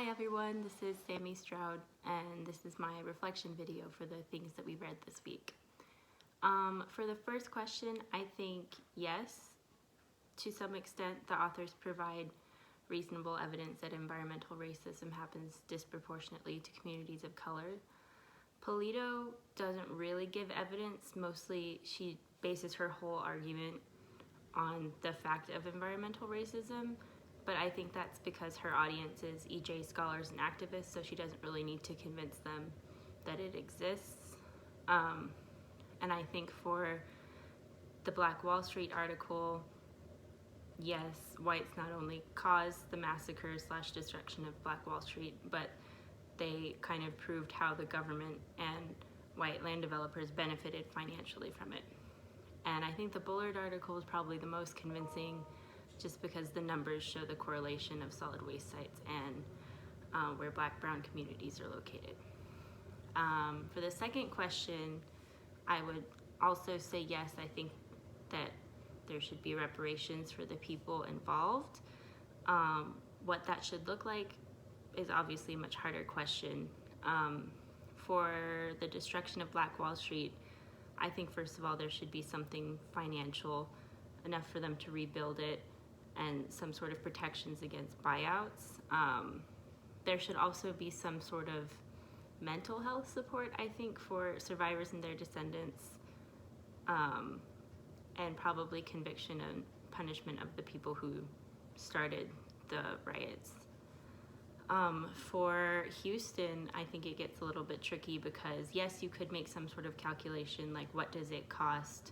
Hi everyone, this is Sammy Stroud, and this is my reflection video for the things that we read this week. For the first question, I think yes, to some extent the authors provide reasonable evidence that environmental racism happens disproportionately to communities of color. Polito doesn't really give evidence. Mostly she bases her whole argument on the fact of environmental racism, but I think that's because her audience is EJ scholars and activists, so she doesn't really need to convince them that it exists. And I think for the Black Wall Street article, yes, whites not only caused the massacre / destruction of Black Wall Street, but they kind of proved how the government and white land developers benefited financially from it. And I think the Bullard article is probably the most convincing, just because the numbers show the correlation of solid waste sites and where Black-brown communities are located. For the second question, I would also say yes, I think that there should be reparations for the people involved. What that should look like is obviously a much harder question. For the destruction of Black Wall Street, I think first of all there should be something financial, enough for them to rebuild it, and some sort of protections against buyouts. There should also be some sort of mental health support, I think, for survivors and their descendants, and probably conviction and punishment of the people who started the riots. For Houston, I think it gets a little bit tricky because yes, you could make some sort of calculation, like what does it cost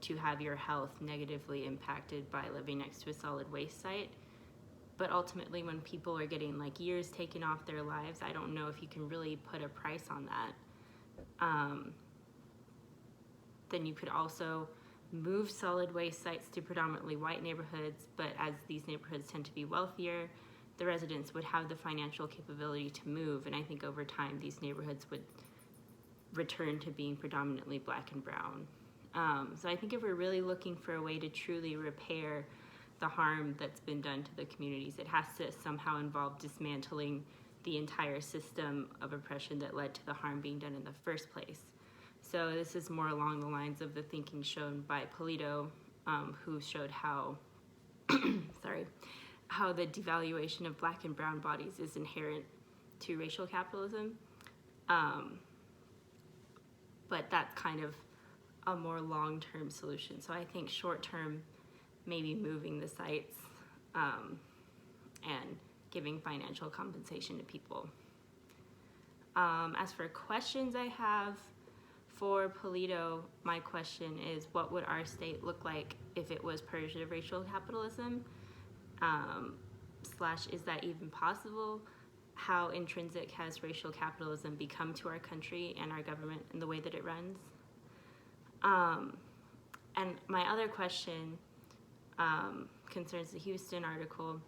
to have your health negatively impacted by living next to a solid waste site. But ultimately, when people are getting like years taken off their lives, I don't know if you can really put a price on that. Then you could also move solid waste sites to predominantly white neighborhoods, but as these neighborhoods tend to be wealthier, the residents would have the financial capability to move, and I think over time these neighborhoods would return to being predominantly Black and brown. So I think if we're really looking for a way to truly repair the harm that's been done to the communities, it has to somehow involve dismantling the entire system of oppression that led to the harm being done in the first place. So this is more along the lines of the thinking shown by Polito, who showed how, how the devaluation of Black and brown bodies is inherent to racial capitalism. But that's kind of a more long-term solution. So I think short-term, maybe moving the sites and giving financial compensation to people. As for questions I have for Polito, my question is, what would our state look like if it was purged of racial capitalism? / is that even possible? How intrinsic has racial capitalism become to our country and our government and the way that it runs? And my other question concerns the Houston article.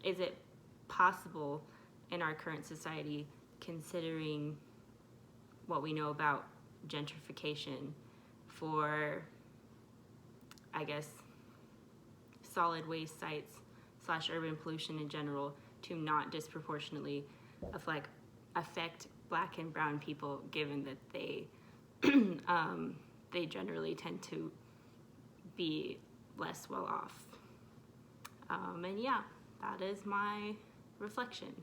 Is it possible in our current society, considering what we know about gentrification, for, I guess, solid waste sites / urban pollution in general to not disproportionately affect Black and brown people, given that they they generally tend to be less well off. And yeah, that is my reflection.